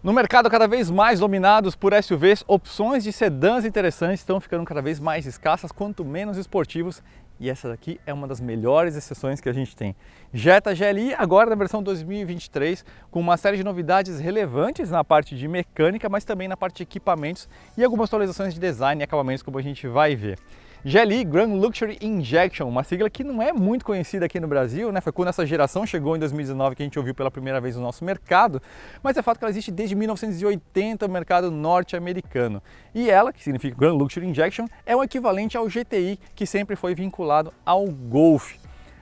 No mercado cada vez mais dominados por SUVs, opções de sedãs interessantes estão ficando cada vez mais escassas, quanto menos esportivos, e essa daqui é uma das melhores exceções que a gente tem. Jetta GLI agora na versão 2023, com uma série de novidades relevantes na parte de mecânica, mas também na parte de equipamentos e algumas atualizações de design e acabamentos, como a gente vai ver. GLI Grand Luxury Injection, uma sigla que não é muito conhecida aqui no Brasil, né? Foi quando essa geração chegou em 2019 que a gente ouviu pela primeira vez no nosso mercado, mas é fato que ela existe desde 1980 no mercado norte-americano. E ela, que significa Grand Luxury Injection, é o equivalente ao GTI, que sempre foi vinculado ao Golf.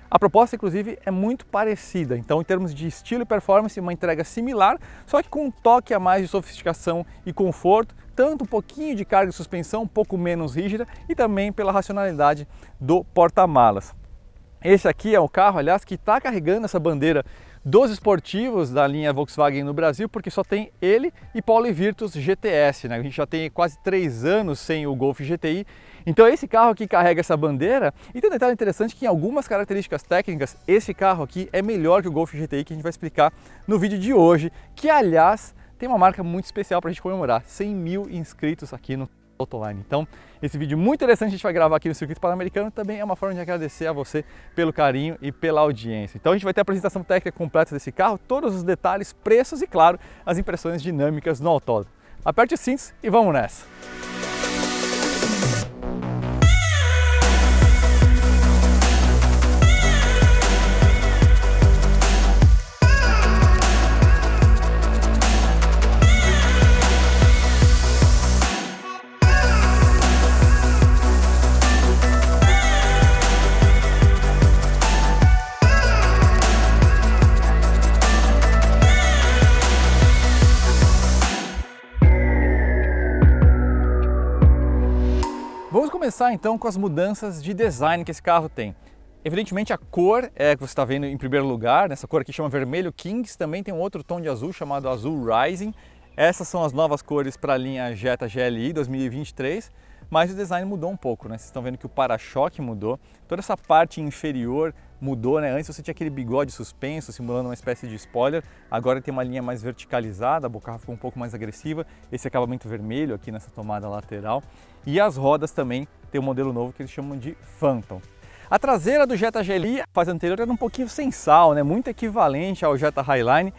A proposta, inclusive, é muito parecida, então em termos de estilo e performance, uma entrega similar, só que com um toque a mais de sofisticação e conforto, tanto um pouquinho de carga e suspensão, um pouco menos rígida, e também pela racionalidade do porta-malas. Esse aqui é o carro, aliás, que está carregando essa bandeira dos esportivos da linha Volkswagen no Brasil, porque só tem ele e Polo Virtus GTS, né? A gente já tem quase 3 anos sem o Golf GTI, então esse carro aqui carrega essa bandeira. E tem um detalhe interessante que em algumas características técnicas, esse carro aqui é melhor que o Golf GTI, que a gente vai explicar no vídeo de hoje, que aliás tem uma marca muito especial para a gente comemorar, 100 mil inscritos aqui no Autoline. Então, esse vídeo muito interessante a gente vai gravar aqui no Circuito Pan-Americano também é uma forma de agradecer a você pelo carinho e pela audiência. Então a gente vai ter a apresentação técnica completa desse carro, todos os detalhes, preços e, claro, as impressões dinâmicas no autódromo. Aperte os cintos e vamos nessa! Vamos começar então com as mudanças de design que esse carro tem. Evidentemente a cor é que você está vendo em primeiro lugar, essa cor aqui chama Vermelho Kings, também tem um outro tom de azul chamado Azul Rising. Essas são as novas cores para a linha Jetta GLI 2023, mas o design mudou um pouco, né? Vocês estão vendo que o para-choque mudou, toda essa parte inferior mudou, né? Antes você tinha aquele bigode suspenso, simulando uma espécie de spoiler, agora tem uma linha mais verticalizada, o carro ficou um pouco mais agressiva, esse acabamento vermelho aqui nessa tomada lateral, e as rodas também tem um modelo novo que eles chamam de Phantom. A traseira do Jetta GLI, a fase anterior, era um pouquinho sem sal, né? Muito equivalente ao Jetta Highline,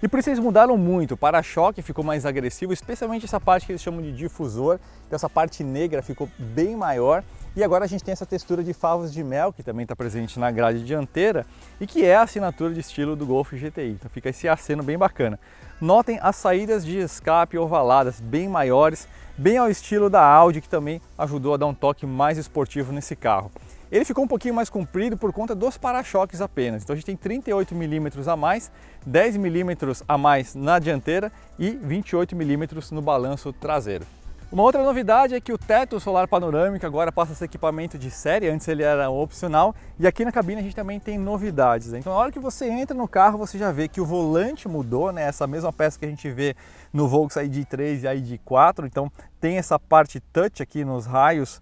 e por isso eles mudaram muito. O para-choque ficou mais agressivo, especialmente essa parte que eles chamam de difusor, então essa parte negra ficou bem maior, e agora a gente tem essa textura de favos de mel, que também está presente na grade dianteira, e que é a assinatura de estilo do Golf GTI, então fica esse aceno bem bacana. Notem as saídas de escape ovaladas, bem maiores, bem ao estilo da Audi, que também ajudou a dar um toque mais esportivo nesse carro. Ele ficou um pouquinho mais comprido por conta dos para-choques apenas, então a gente tem 38 mm a mais, 10 mm a mais na dianteira e 28 mm no balanço traseiro. Uma outra novidade é que o teto solar panorâmico agora passa a ser equipamento de série, antes ele era opcional, e aqui na cabine a gente também tem novidades. Então na hora que você entra no carro você já vê que o volante mudou, né? Essa mesma peça que a gente vê no Volkswagen ID3 e ID4, então tem essa parte touch aqui nos raios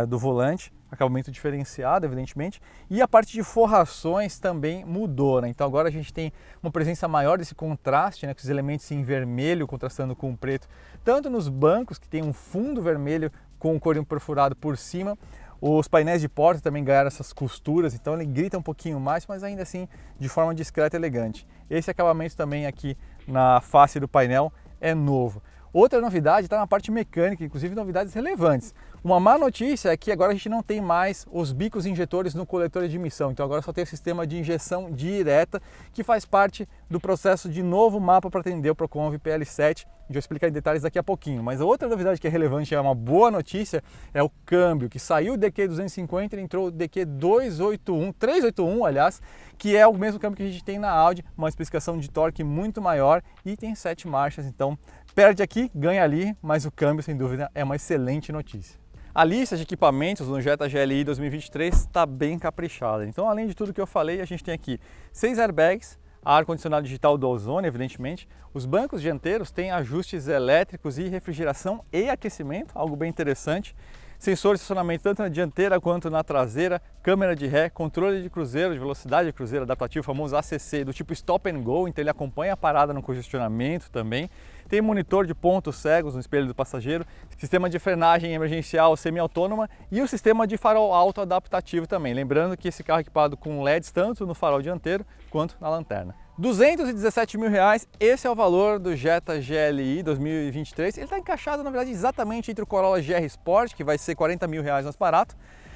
do volante, acabamento diferenciado, evidentemente, e a parte de forrações também mudou, né? Então agora a gente tem uma presença maior desse contraste, né? Com os elementos em vermelho contrastando com o preto, tanto nos bancos, que tem um fundo vermelho com o couro perfurado por cima, os painéis de porta também ganharam essas costuras, então ele grita um pouquinho mais, mas ainda assim de forma discreta e elegante. Esse acabamento também aqui na face do painel é novo. Outra novidade está na parte mecânica, inclusive novidades relevantes. Uma má notícia é que agora a gente não tem mais os bicos injetores no coletor de emissão, então agora só tem o sistema de injeção direta, que faz parte do processo de novo mapa para atender o Proconv PL7. A gente vai explicar em detalhes daqui a pouquinho, mas a outra novidade que é relevante, é uma boa notícia, é o câmbio, que saiu o DQ250 e entrou o DQ281, 381 aliás, que é o mesmo câmbio que a gente tem na Audi, uma especificação de torque muito maior e tem 7 marchas, então perde aqui, ganha ali, mas o câmbio sem dúvida é uma excelente notícia. A lista de equipamentos no Jetta GLI 2023 está bem caprichada, então além de tudo que eu falei, a gente tem aqui 6 airbags, ar-condicionado digital do ozônio, evidentemente. Os bancos dianteiros têm ajustes elétricos e refrigeração e aquecimento, algo bem interessante. sensor de estacionamento tanto na dianteira quanto na traseira, câmera de ré, controle de cruzeiro, de velocidade de cruzeiro adaptativo, famoso ACC, do tipo Stop and Go, então ele acompanha a parada no congestionamento também. Tem monitor de pontos cegos no espelho do passageiro, sistema de frenagem emergencial semi-autônoma e o sistema de farol alto adaptativo também. Lembrando que esse carro é equipado com LEDs tanto no farol dianteiro quanto na lanterna. R$217 mil, esse é o valor do Jetta GLI 2023. Ele está encaixado, na verdade, exatamente entre o Corolla GR Sport, que vai ser R$40 mil mais barato,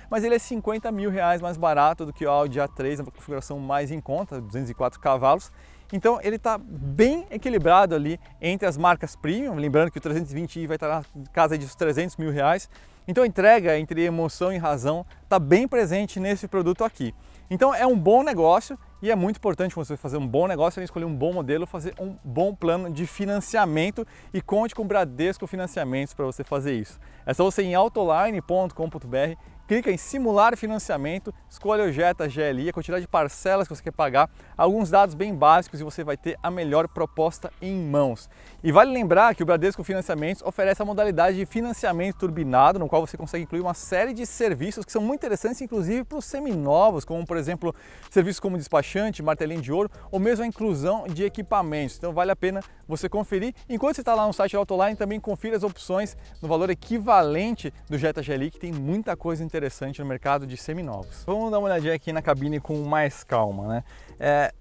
mas ele é R$50 mil mais barato do que o Audi A3, na configuração mais em conta, 204 cavalos. Então ele está bem equilibrado ali entre as marcas premium, lembrando que o 320i vai estar na casa dos R$300 mil. Então a entrega entre emoção e razão está bem presente nesse produto aqui. Então é um bom negócio e é muito importante você fazer um bom negócio, escolher um bom modelo, fazer um bom plano de financiamento e conte com o Bradesco Financiamentos para você fazer isso. É só você ir em autoline.com.br, clica em simular financiamento, escolha o Jetta GLI, a quantidade de parcelas que você quer pagar, alguns dados bem básicos e você vai ter a melhor proposta em mãos. E vale lembrar que o Bradesco Financiamentos oferece a modalidade de financiamento turbinado, no qual você consegue incluir uma série de serviços que são muito interessantes, inclusive para os seminovos, como por exemplo, serviços como despachante, martelinho de ouro, ou mesmo a inclusão de equipamentos. Então vale a pena você conferir. Enquanto você está lá no site da Autoline, também confira as opções no valor equivalente do Jetta GLI, que tem muita coisa interessante no mercado de seminovos. Vamos dar uma olhadinha aqui na cabine com mais calma, né?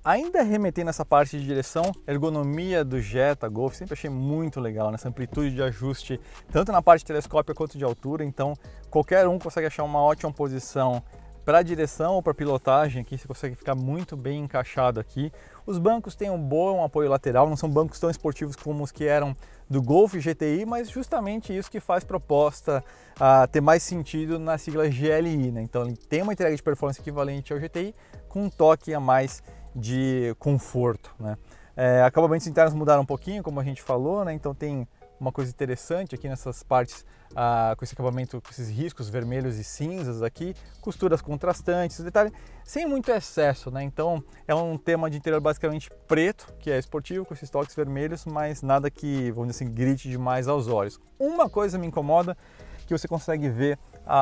Ainda remetendo nessa parte de direção, ergonomia do Jetta Golf, sempre achei muito legal, nessa amplitude de ajuste, tanto na parte de telescópio quanto de altura, então qualquer um consegue achar uma ótima posição para a direção ou para pilotagem aqui, você consegue ficar muito bem encaixado aqui. Os bancos têm um bom apoio lateral, não são bancos tão esportivos como os que eram do Golf GTI, mas justamente isso que faz proposta ter mais sentido na sigla GLI, né? Então ele tem uma entrega de performance equivalente ao GTI com um toque a mais de conforto, né? Acabamentos internos mudaram um pouquinho, como a gente falou, né? Então tem uma coisa interessante aqui nessas partes com esse acabamento, com esses riscos vermelhos e cinzas aqui, costuras contrastantes, detalhe sem muito excesso, né? Então é um tema de interior basicamente preto, que é esportivo, com esses toques vermelhos, mas nada que, vamos dizer assim, grite demais aos olhos. Uma coisa me incomoda, que você consegue ver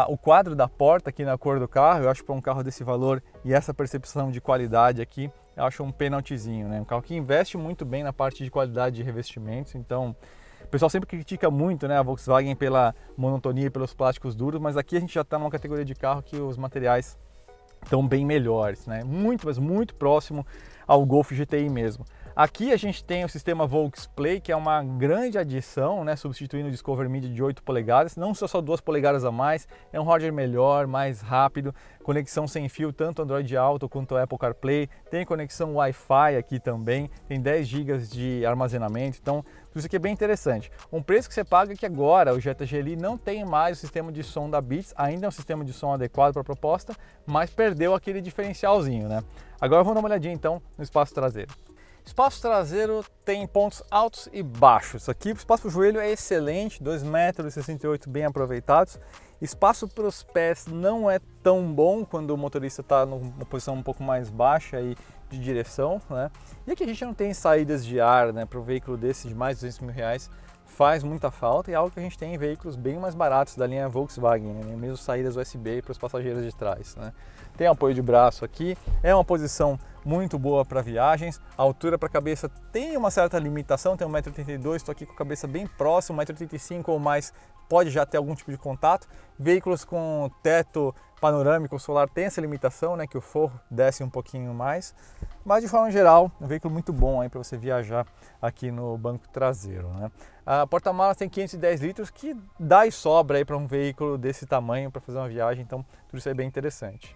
o quadro da porta aqui na cor do carro. Eu acho que para um carro desse valor e essa percepção de qualidade aqui, eu acho um penaltizinho, né? Um carro que investe muito bem na parte de qualidade de revestimentos, então o pessoal sempre critica muito, né, a Volkswagen pela monotonia e pelos plásticos duros, mas aqui a gente já está numa categoria de carro que os materiais estão bem melhores, né? Muito, mas muito próximo ao Golf GTI mesmo. Aqui a gente tem o sistema VolksPlay, que é uma grande adição, né, substituindo o Discover Media de 8 polegadas, não só 2 polegadas a mais, é um hardware melhor, mais rápido, conexão sem fio, tanto Android Auto quanto Apple CarPlay, tem conexão Wi-Fi aqui também, tem 10 GB de armazenamento, então tudo isso aqui é bem interessante. Um preço que você paga que agora o Jetta GLI não tem mais o sistema de som da Beats, ainda é um sistema de som adequado para a proposta, mas perdeu aquele diferencialzinho, né? Agora vamos dar uma olhadinha então no espaço traseiro. Espaço traseiro tem pontos altos e baixos. Aqui o espaço para o joelho é excelente, 2,68 m bem aproveitados. Espaço para os pés não é tão bom quando o motorista está numa posição um pouco mais baixa e de direção, né? E aqui a gente não tem saídas de ar, né? Para um veículo desse de mais de R$200 mil faz muita falta e é algo que a gente tem em veículos bem mais baratos da linha Volkswagen, né? Mesmo saídas USB para os passageiros de trás, né? Tem apoio de braço aqui, é uma posição muito boa para viagens, a altura para a cabeça tem uma certa limitação, tem 1,82 m, estou aqui com a cabeça bem próximo, 1,85 m ou mais pode já ter algum tipo de contato. Veículos com teto panorâmico solar tem essa limitação, né, que o forro desce um pouquinho mais, mas de forma geral, um veículo muito bom para você viajar aqui no banco traseiro, né? A porta-malas tem 510 litros, que dá e sobra para um veículo desse tamanho para fazer uma viagem, então tudo isso é bem interessante.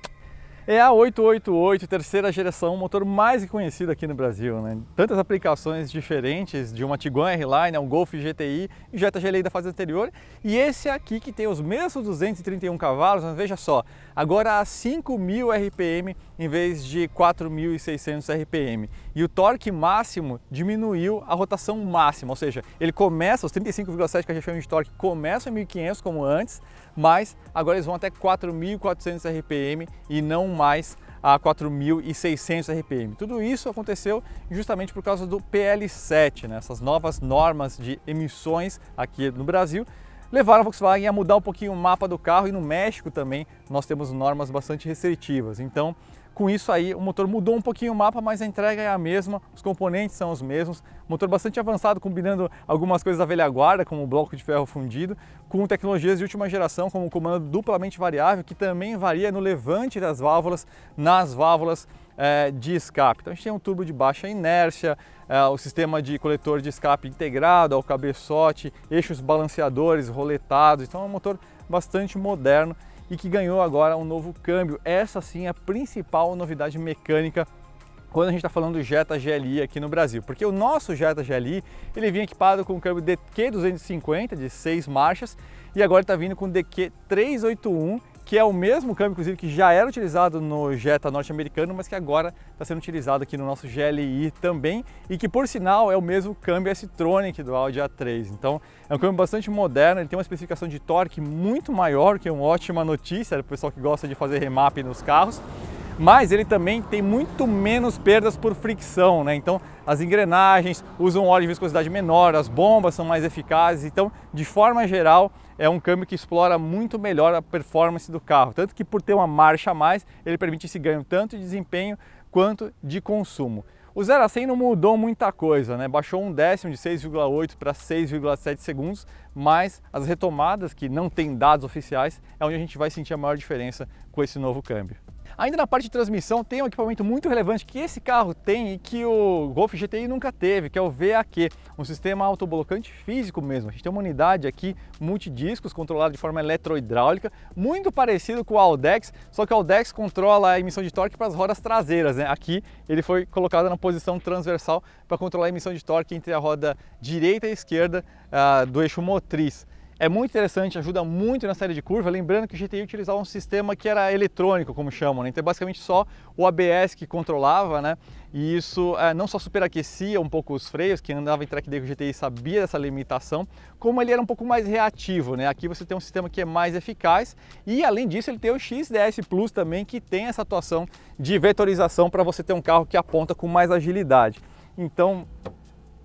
É a 888, terceira geração, motor mais conhecido aqui no Brasil, né? Tantas aplicações diferentes de uma Tiguan R-Line, um Golf GTI e Jetta GLI da fase anterior. E esse aqui que tem os mesmos 231 cavalos, mas veja só, agora a 5.000 RPM em vez de 4.600 RPM. E o torque máximo diminuiu a rotação máxima, ou seja, ele começa, os 35,7 que a gente chama de torque, começam em 1.500 como antes, mas agora eles vão até 4.400 RPM e não mais a 4.600 RPM. Tudo isso aconteceu justamente por causa do PL7, né? Essas novas normas de emissões aqui no Brasil, levaram a Volkswagen a mudar um pouquinho o mapa do carro, e no México também nós temos normas bastante restritivas. Então, com isso aí, o motor mudou um pouquinho o mapa, mas a entrega é a mesma, os componentes são os mesmos, motor bastante avançado, combinando algumas coisas da velha guarda, como o bloco de ferro fundido, com tecnologias de última geração, como o comando duplamente variável, que também varia no levante das válvulas, nas válvulas de escape. Então a gente tem um turbo de baixa inércia, o sistema de coletor de escape integrado ao cabeçote, eixos balanceadores roletados, então é um motor bastante moderno e que ganhou agora um novo câmbio. Essa sim é a principal novidade mecânica quando a gente está falando do Jetta GLI aqui no Brasil, porque o nosso Jetta GLI ele vinha equipado com o câmbio DQ250 de 6 marchas e agora está vindo com o DQ381, que é o mesmo câmbio, inclusive, que já era utilizado no Jetta norte-americano, mas que agora está sendo utilizado aqui no nosso GLI também, e que, por sinal, é o mesmo câmbio S-Tronic do Audi A3. Então, é um câmbio bastante moderno, ele tem uma especificação de torque muito maior, que é uma ótima notícia para o pessoal que gosta de fazer remap nos carros, mas ele também tem muito menos perdas por fricção, né? Então as engrenagens usam óleo de viscosidade menor, as bombas são mais eficazes, então de forma geral é um câmbio que explora muito melhor a performance do carro, tanto que por ter uma marcha a mais ele permite esse ganho tanto de desempenho quanto de consumo. O 0 a 100 não mudou muita coisa, né? Baixou um décimo de 6,8 para 6,7 segundos, mas as retomadas, que não tem dados oficiais, é onde a gente vai sentir a maior diferença com esse novo câmbio. Ainda na parte de transmissão tem um equipamento muito relevante que esse carro tem e que o Golf GTI nunca teve, que é o VAQ, um sistema autoblocante físico mesmo. A gente tem uma unidade aqui multidiscos controlada de forma eletrohidráulica, muito parecido com o Audex, só que o Audex controla a emissão de torque para as rodas traseiras, né? Aqui ele foi colocado na posição transversal para controlar a emissão de torque entre a roda direita e esquerda do eixo motriz. É muito interessante, ajuda muito na saída de curva, lembrando que o GTI utilizava um sistema que era eletrônico, como chamam, né? Então basicamente só o ABS que controlava, né? E isso não só superaquecia um pouco os freios, quem andava em track day com o GTI sabia dessa limitação, como ele era um pouco mais reativo, né? Aqui você tem um sistema que é mais eficaz e além disso ele tem o XDS Plus também, que tem essa atuação de vetorização para você ter um carro que aponta com mais agilidade. Então,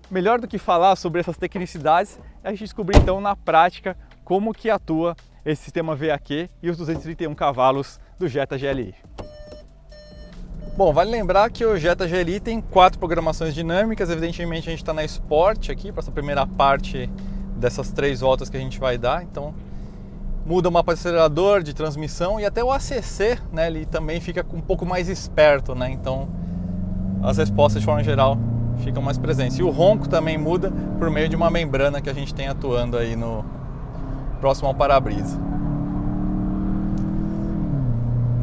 melhor do que falar sobre essas tecnicidades, é a gente descobrir então na prática como que atua esse sistema VAQ e os 231 cavalos do Jetta GLI. Bom, vale lembrar que o Jetta GLI tem 4 programações dinâmicas, evidentemente a gente está na Sport aqui, para essa primeira parte dessas 3 voltas que a gente vai dar, então muda o mapa de acelerador, de transmissão e até o ACC, né, ele também fica um pouco mais esperto, né, então as respostas de forma geral ficam mais presentes. E o ronco também muda por meio de uma membrana que a gente tem atuando aí no próximo ao para-brisa.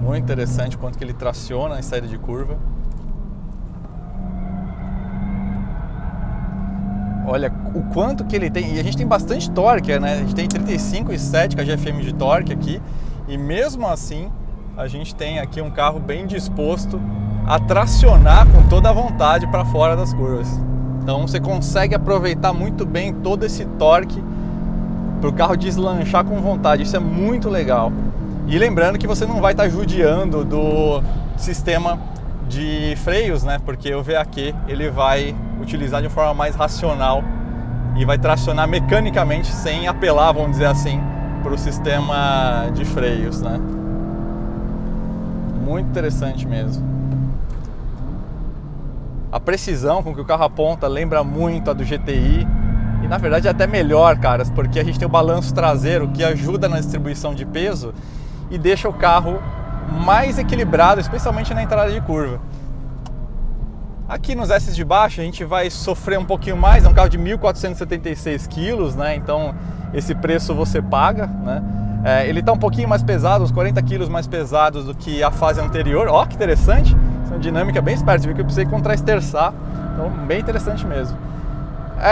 Muito interessante o quanto que ele traciona em saída de curva. Olha o quanto que ele tem, e a gente tem bastante torque, né? A gente tem 35,7 kgfm de torque aqui, e mesmo assim a gente tem aqui um carro bem disposto a tracionar com toda a vontade para fora das curvas. Então você consegue aproveitar muito bem todo esse torque para o carro deslanchar com vontade. Isso é muito legal. E lembrando que você não vai estar judiando do sistema de freios, né? Porque o VAQ ele vai utilizar de forma mais racional e vai tracionar mecanicamente sem apelar, vamos dizer assim, para o sistema de freios, né? Muito interessante mesmo. A precisão com que o carro aponta lembra muito a do GTI e na verdade é até melhor, caras, porque a gente tem o balanço traseiro que ajuda na distribuição de peso e deixa o carro mais equilibrado, especialmente na entrada de curva. Aqui nos S de baixo a gente vai sofrer um pouquinho mais, é um carro de 1.476 kg, né? Então esse preço você paga, né? Ele está um pouquinho mais pesado, uns 40 kg mais pesados do que a fase anterior. Ó, que interessante! Uma dinâmica bem esperta, você viu que eu precisei contra-esterçar, então bem interessante mesmo.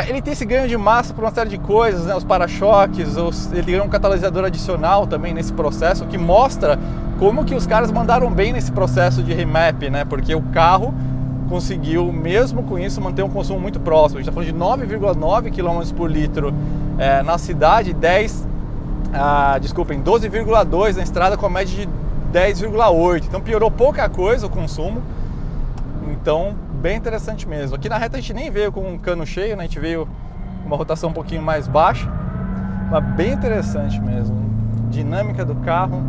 Ele tem esse ganho de massa por uma série de coisas, né? Os para-choques, ele ganhou um catalisador adicional também nesse processo, que mostra como que os caras mandaram bem nesse processo de remap, né? Porque o carro conseguiu, mesmo com isso, manter um consumo muito próximo. A gente está falando de 9,9 km por litro na cidade, 12,2 na estrada com a média de 10,8, então piorou pouca coisa o consumo, então bem interessante mesmo. Aqui na reta a gente nem veio com um cano cheio, né? A gente veio com uma rotação um pouquinho mais baixa, Mas bem interessante mesmo. Dinâmica do carro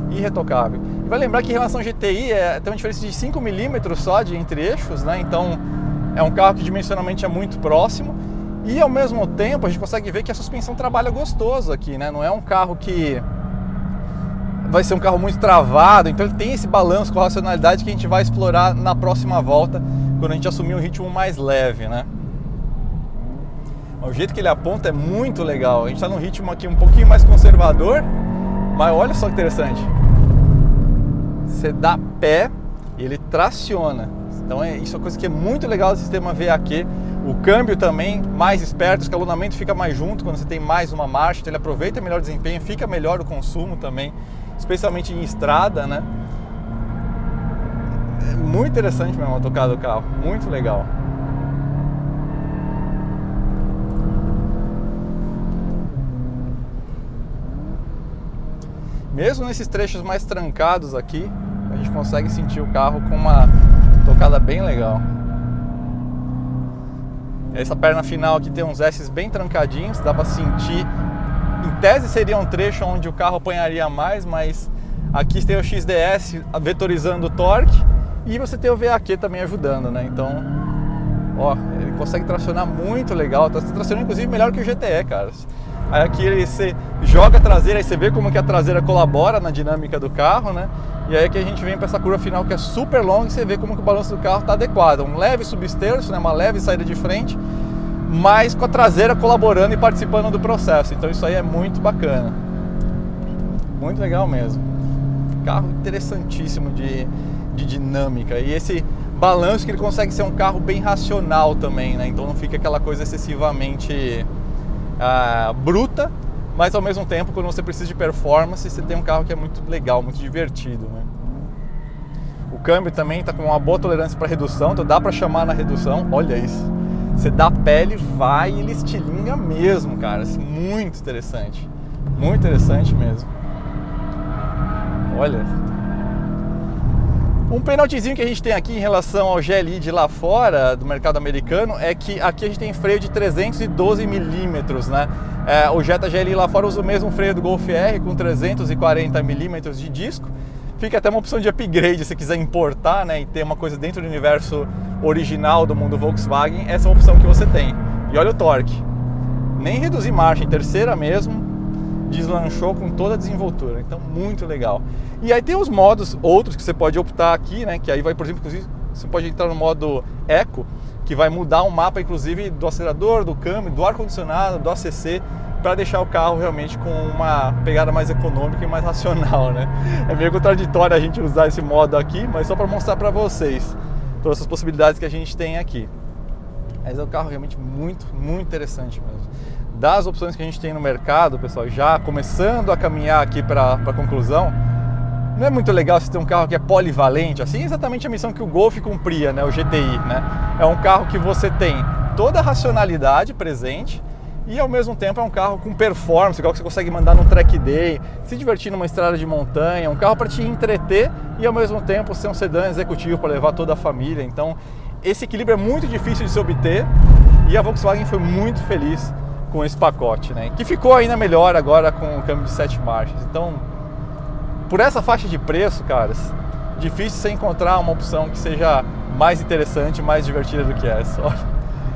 irretocável. E vai lembrar que em relação ao GTI tem uma diferença de 5 milímetros só entre eixos, né? Então é um carro que dimensionalmente é muito próximo. E ao mesmo tempo a gente consegue ver que a suspensão trabalha gostoso aqui, né? Não é um carro que vai ser um carro muito travado, então ele tem esse balanço com a racionalidade que a gente vai explorar na próxima volta, quando a gente assumir um ritmo mais leve, né? O jeito que ele aponta é muito legal. A gente está num ritmo aqui um pouquinho mais conservador, mas olha só que interessante. Você dá pé e ele traciona. Então isso é uma coisa que é muito legal do sistema VAQ. O câmbio também mais esperto, o escalonamento fica mais junto quando você tem mais uma marcha, então ele aproveita melhor o desempenho, fica melhor o consumo também, especialmente em estrada, né? É muito interessante mesmo a tocada do carro, muito legal. Mesmo nesses trechos mais trancados aqui, a gente consegue sentir o carro com uma tocada bem legal. Essa perna final aqui tem uns S's bem trancadinhos, dá para sentir. Em tese seria um trecho onde o carro apanharia mais, mas aqui tem o XDS vetorizando o torque e você tem o VAQ também ajudando, né? Então, ó, ele consegue tracionar muito legal, tá tracionando inclusive melhor que o GTE, cara. Aí aqui você joga a traseira, aí você vê como que a traseira colabora na dinâmica do carro, né? E aí que a gente vem para essa curva final que é super longa e você vê como que o balanço do carro está adequado. Um leve substerço, né? Uma leve saída de frente, mas com a traseira colaborando e participando do processo. Então isso aí é muito bacana. Muito legal mesmo. Carro interessantíssimo de dinâmica. E esse balanço que ele consegue ser um carro bem racional também, né? Então não fica aquela coisa excessivamente bruta, mas ao mesmo tempo, quando você precisa de performance, você tem um carro que é muito legal, muito divertido, né? O câmbio também está com uma boa tolerância para redução, então dá para chamar na redução. Olha isso, você dá pele, vai e ele estilinga mesmo, cara. Muito interessante mesmo. Olha, um penaltizinho que a gente tem aqui em relação ao GLI de lá fora, do mercado americano, é que aqui a gente tem freio de 312 milímetros, né? O Jetta GLI lá fora usa o mesmo freio do Golf R com 340 milímetros de disco. Fica até uma opção de upgrade se quiser importar, né, e ter uma coisa dentro do universo original do mundo Volkswagen. Essa é uma opção que você tem. E olha o torque. Nem reduzir marcha, em terceira mesmo, deslanchou com toda a desenvoltura, então muito legal. E aí tem os modos outros que você pode optar aqui, né? Que aí vai, por exemplo, você pode entrar no modo Eco, que vai mudar o mapa, inclusive, do acelerador, do câmbio, do ar-condicionado, do ACC, para deixar o carro realmente com uma pegada mais econômica e mais racional, né? É meio contraditório a gente usar esse modo aqui, mas só para mostrar para vocês todas essas possibilidades que a gente tem aqui. Mas é um carro realmente muito interessante mesmo. Das opções que a gente tem no mercado, pessoal, já começando a caminhar aqui para a conclusão, não é muito legal você ter um carro que é polivalente, assim, exatamente a missão que o Golf cumpria, né, o GTI, né? É um carro que você tem toda a racionalidade presente e ao mesmo tempo é um carro com performance, igual que você consegue mandar num track day, se divertir numa estrada de montanha, um carro para te entreter e ao mesmo tempo ser um sedã executivo para levar toda a família. Então esse equilíbrio é muito difícil de se obter e a Volkswagen foi muito feliz com esse pacote, né? Que ficou ainda melhor agora com o câmbio de 7 marchas. Então, por essa faixa de preço, caras, difícil você encontrar uma opção que seja mais interessante, mais divertida do que essa. Olha,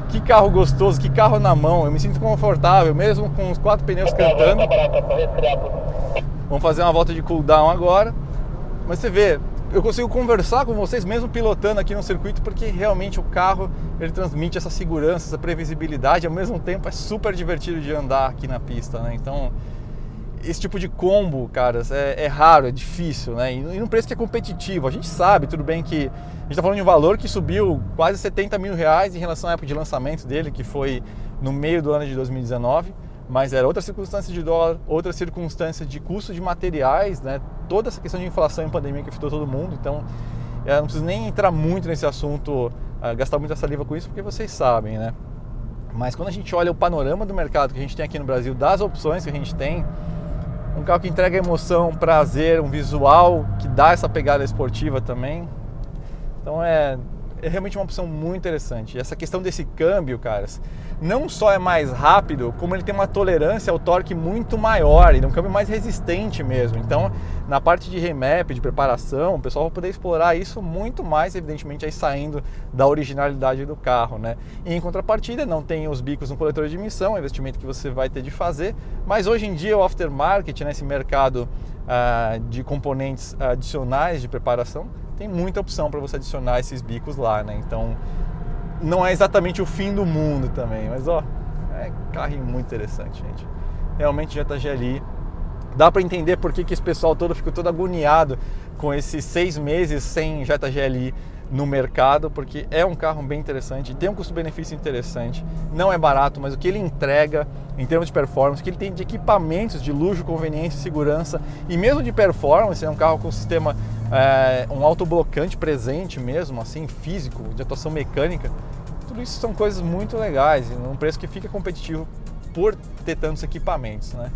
que carro gostoso, que carro na mão, eu me sinto confortável, mesmo com os 4 pneus cantando. Vamos fazer uma volta de cooldown agora, mas você vê, eu consigo conversar com vocês mesmo pilotando aqui no circuito, porque realmente o carro ele transmite essa segurança, essa previsibilidade, ao mesmo tempo é super divertido de andar aqui na pista, né? Então esse tipo de combo, caras, é raro, é difícil, né? E num preço que é competitivo. A gente sabe, tudo bem que a gente está falando de um valor que subiu quase 70 mil reais em relação à época de lançamento dele, que foi no meio do ano de 2019, mas era outra circunstância de dólar, outra circunstância de custo de materiais, né? Toda essa questão de inflação e pandemia que afetou todo mundo, então eu não preciso nem entrar muito nesse assunto, gastar muita saliva com isso, porque vocês sabem, né? Mas quando a gente olha o panorama do mercado que a gente tem aqui no Brasil, das opções que a gente tem, um carro que entrega emoção, prazer, um visual que dá essa pegada esportiva também. Então é realmente uma opção muito interessante. E essa questão desse câmbio, caras, não só é mais rápido, como ele tem uma tolerância ao torque muito maior, ele é um câmbio mais resistente mesmo. Então, na parte de remap, de preparação, o pessoal vai poder explorar isso muito mais, evidentemente, aí saindo da originalidade do carro, né? E em contrapartida, não tem os bicos no coletor de emissão, é um investimento que você vai ter de fazer, mas hoje em dia o aftermarket, nesse mercado de componentes adicionais de preparação, tem muita opção para você adicionar esses bicos lá, né? Então, não é exatamente o fim do mundo também, mas ó, é carrinho muito interessante, gente. Realmente Jetta GLI, dá para entender por que esse pessoal todo ficou todo agoniado com esses 6 meses sem Jetta GLI no mercado, porque é um carro bem interessante, tem um custo-benefício interessante, não é barato, mas o que ele entrega em termos de performance, o que ele tem de equipamentos de luxo, conveniência e segurança, e mesmo de performance, é um carro com sistema, um autoblocante presente mesmo, assim, físico, de atuação mecânica. Tudo isso são coisas muito legais, e num preço que fica competitivo por ter tantos equipamentos, né?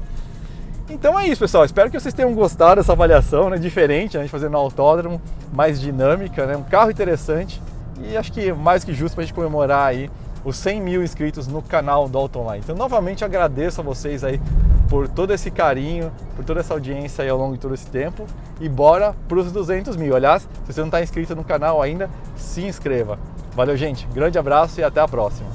Então é isso, pessoal, espero que vocês tenham gostado dessa avaliação, né, diferente, né, de fazer no autódromo, mais dinâmica, né, um carro interessante, e acho que mais que justo para a gente comemorar aí os 100 mil inscritos no canal do Autonline. Então, novamente agradeço a vocês aí por todo esse carinho, por toda essa audiência aí ao longo de todo esse tempo, e bora para os 200 mil. Aliás, se você não está inscrito no canal ainda, se inscreva. Valeu, gente, grande abraço e até a próxima.